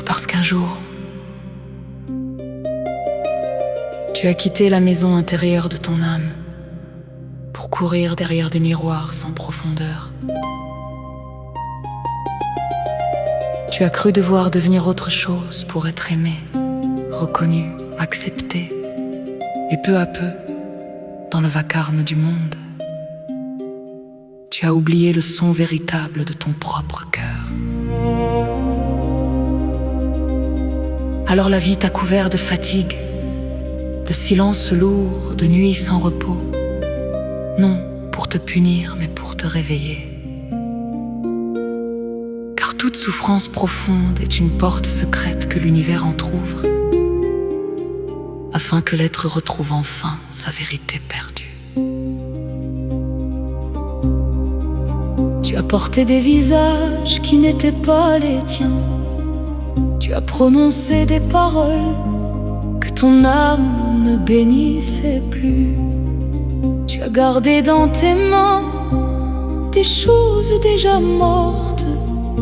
Peut-être parce qu'un jour, tu as quitté la maison intérieure de ton âme pour courir derrière des miroirs sans profondeur. Tu as cru devoir devenir autre chose pour être aimé, reconnu, accepté. Et peu à peu, dans le vacarme du monde, tu as oublié le son véritable de ton propre cœur. Alors la vie t'a couvert de fatigue, de silence lourd, de nuits sans repos. Non pour te punir, mais pour te réveiller. Car toute souffrance profonde est une porte secrète que l'univers entr'ouvre, afin que l'être retrouve enfin sa vérité perdue. Tu as porté des visages qui n'étaient pas les tiens. Tu as prononcé des paroles que ton âme ne bénissait plus. Tu as gardé dans tes mains des choses déjà mortes,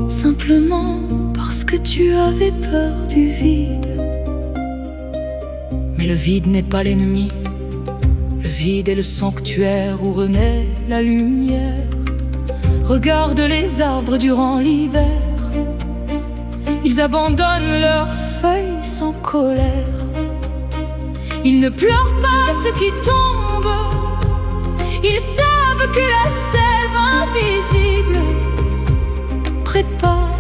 simplement parce que tu avais peur du vide. Mais le vide n'est pas l'ennemi. Le vide est le sanctuaire où renaît la lumière. Regarde les arbres durant l'hiver. Ils abandonnent leurs feuilles sans colère. Ils ne pleurent pas ce qui tombe. Ils savent que la sève invisible prépare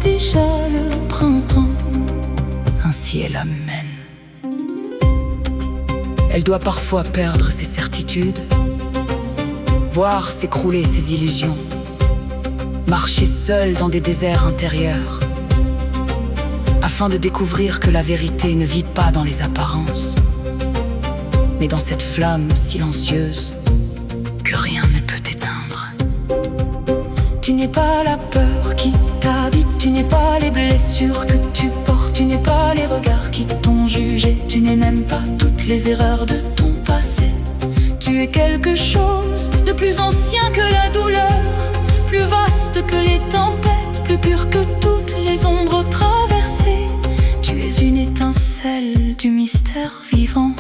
déjà le printemps. Ainsi est l'âme humaine. Elle doit parfois perdre ses certitudes, voir s'écrouler ses illusions, marcher seule dans des déserts intérieurs, afin de découvrir que la vérité ne vit pas dans les apparences, mais dans cette flamme silencieuse que rien ne peut éteindre. Tu n'es pas la peur qui t'habite, tu n'es pas les blessures que tu portes, tu n'es pas les regards qui t'ont jugé, tu n'es même pas toutes les erreurs de ton passé. Tu es quelque chose de plus ancien que la douleur, plus vaste que les tempêtes, plus pur que toutes les ombres traversées. Tu es une étincelle du mystère vivant.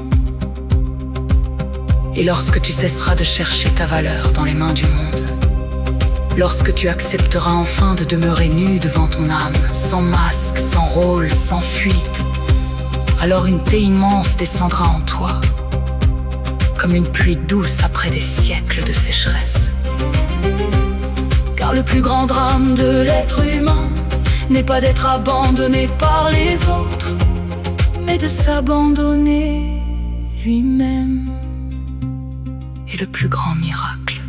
Et lorsque tu cesseras de chercher ta valeur dans les mains du monde, lorsque tu accepteras enfin de demeurer nu devant ton âme, sans masque, sans rôle, sans fuite, alors une paix immense descendra en toi, comme une pluie douce après des siècles de sécheresse. Car le plus grand drame de l'être humain n'est pas d'être abandonné par les autres, mais de s'abandonner lui-même. Et le plus grand miracle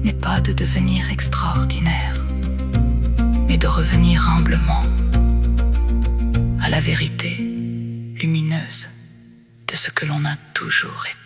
n'est pas de devenir extraordinaire, mais de revenir humblement à la vérité lumineuse de ce que l'on a toujours été.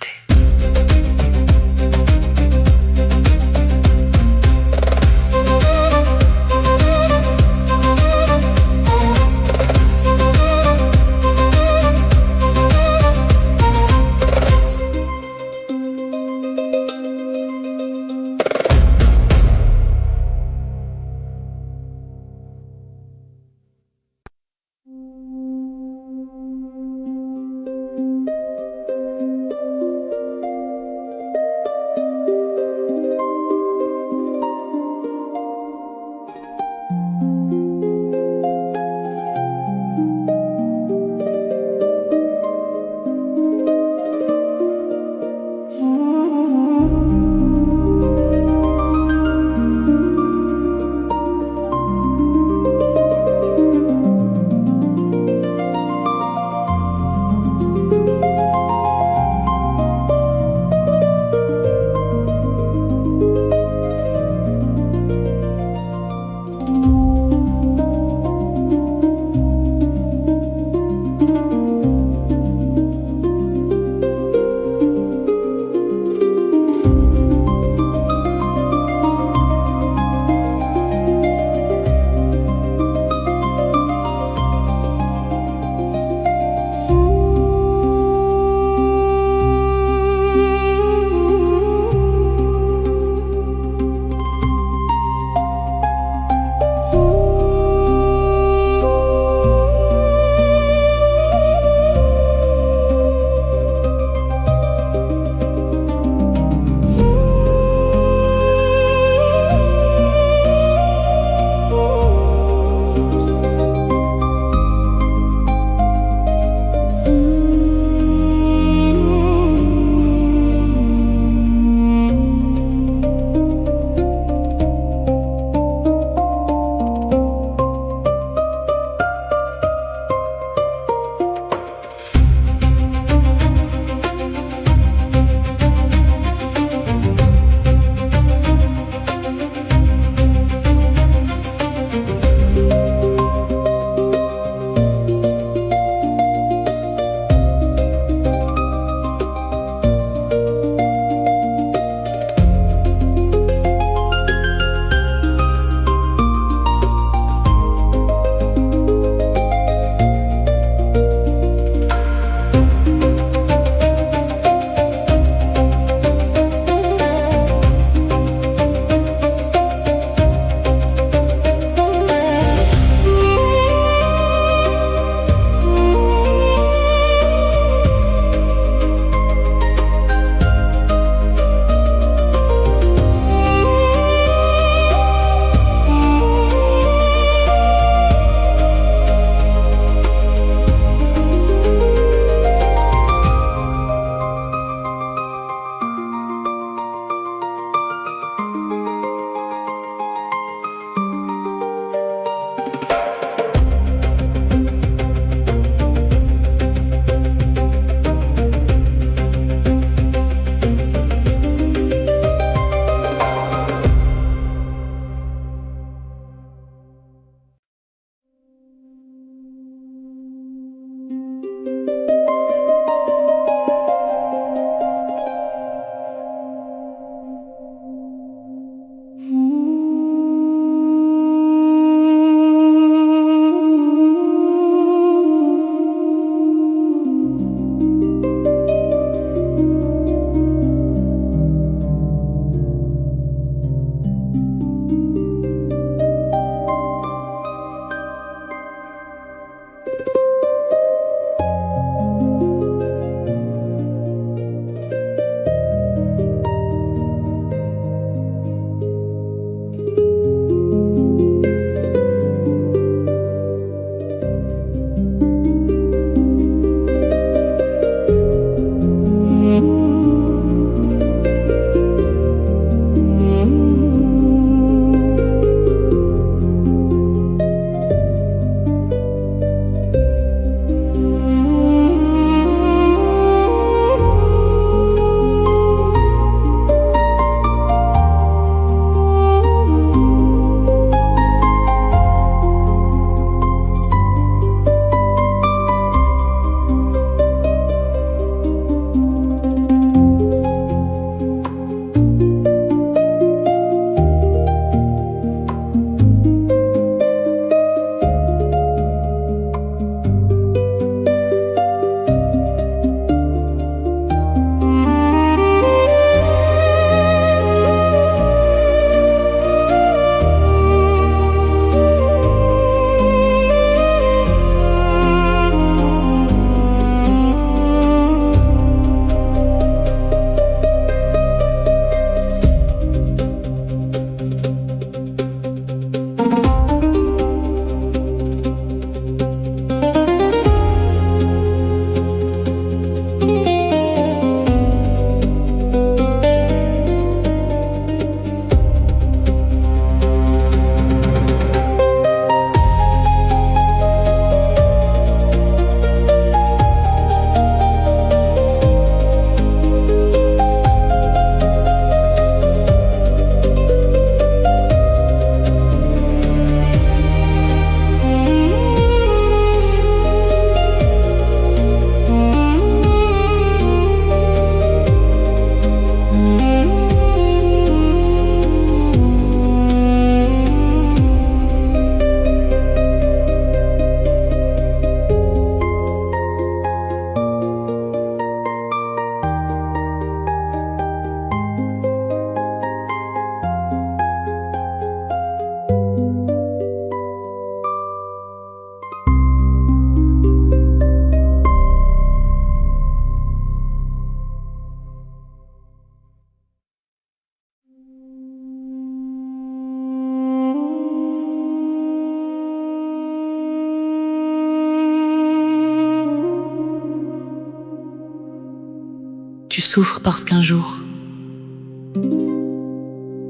Tu souffres parce qu'un jour,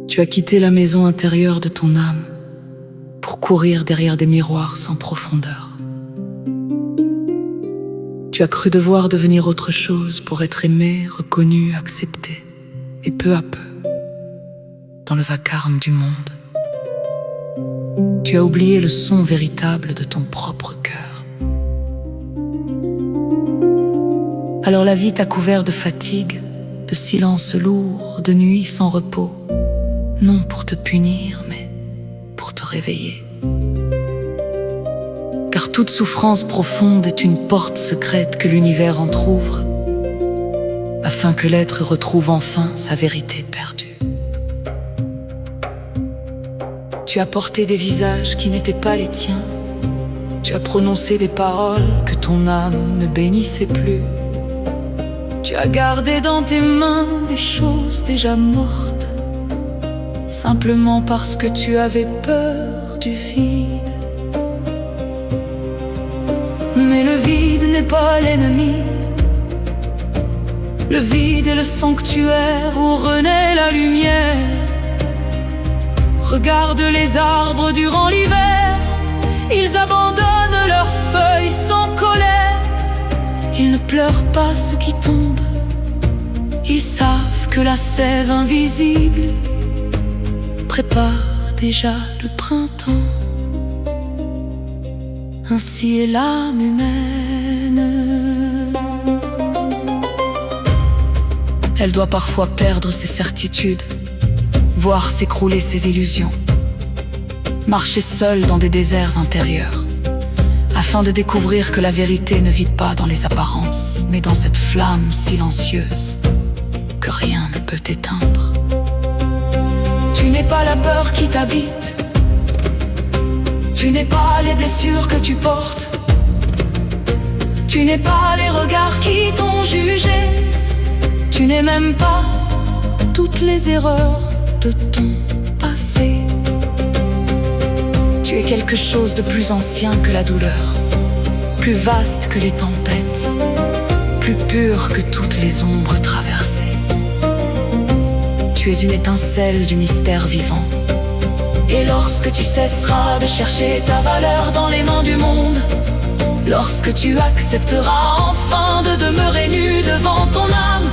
tu as quitté la maison intérieure de ton âme pour courir derrière des miroirs sans profondeur. Tu as cru devoir devenir autre chose pour être aimé, reconnu, accepté. Et peu à peu, dans le vacarme du monde, tu as oublié le son véritable de ton propre cœur. Alors la vie t'a couvert de fatigue, de silence lourd, de nuits sans repos, non pour te punir, mais pour te réveiller. Car toute souffrance profonde est une porte secrète que l'univers entr'ouvre, afin que l'être retrouve enfin sa vérité perdue. Tu as porté des visages qui n'étaient pas les tiens. Tu as prononcé des paroles que ton âme ne bénissait plus. Tu as gardé dans tes mains des choses déjà mortes, simplement parce que tu avais peur du vide. Mais le vide n'est pas l'ennemi. Le vide est le sanctuaire où renaît la lumière. Regarde les arbres durant l'hiver, ils abandonnent leurs feuilles sans colère. Ils ne pleurent pas ce qui tombe, ils savent que la sève invisible prépare déjà le printemps. Ainsi est l'âme humaine. Elle doit parfois perdre ses certitudes, voir s'écrouler ses illusions, marcher seule dans des déserts intérieurs, afin de découvrir que la vérité ne vit pas dans les apparences, mais dans cette flamme silencieuse que rien ne peut éteindre. Tu n'es pas la peur qui t'habite, tu n'es pas les blessures que tu portes, tu n'es pas les regards qui t'ont jugé, tu n'es même pas toutes les erreurs de ton passé. Tu es quelque chose de plus ancien que la douleur, plus vaste que les tempêtes, plus pur que toutes les ombres traversées. Tu es une étincelle du mystère vivant. Et lorsque tu cesseras de chercher ta valeur dans les mains du monde, lorsque tu accepteras enfin de demeurer nu devant ton âme,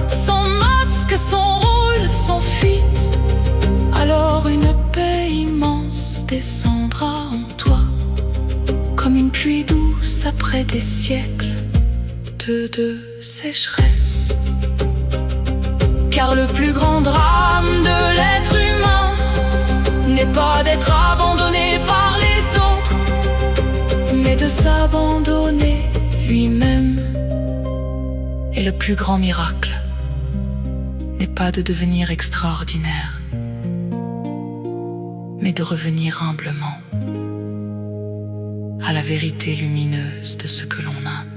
sans masque, sans rôle, sans fuite, alors une paix immense descendra en toi, comme une pluie douce après des siècles de sécheresse. Car le plus grand drame de l'être humain n'est pas d'être abandonné par les autres, mais de s'abandonner lui-même. Et le plus grand miracle n'est pas de devenir extraordinaire, mais de revenir humblement à la vérité lumineuse de ce que l'on a.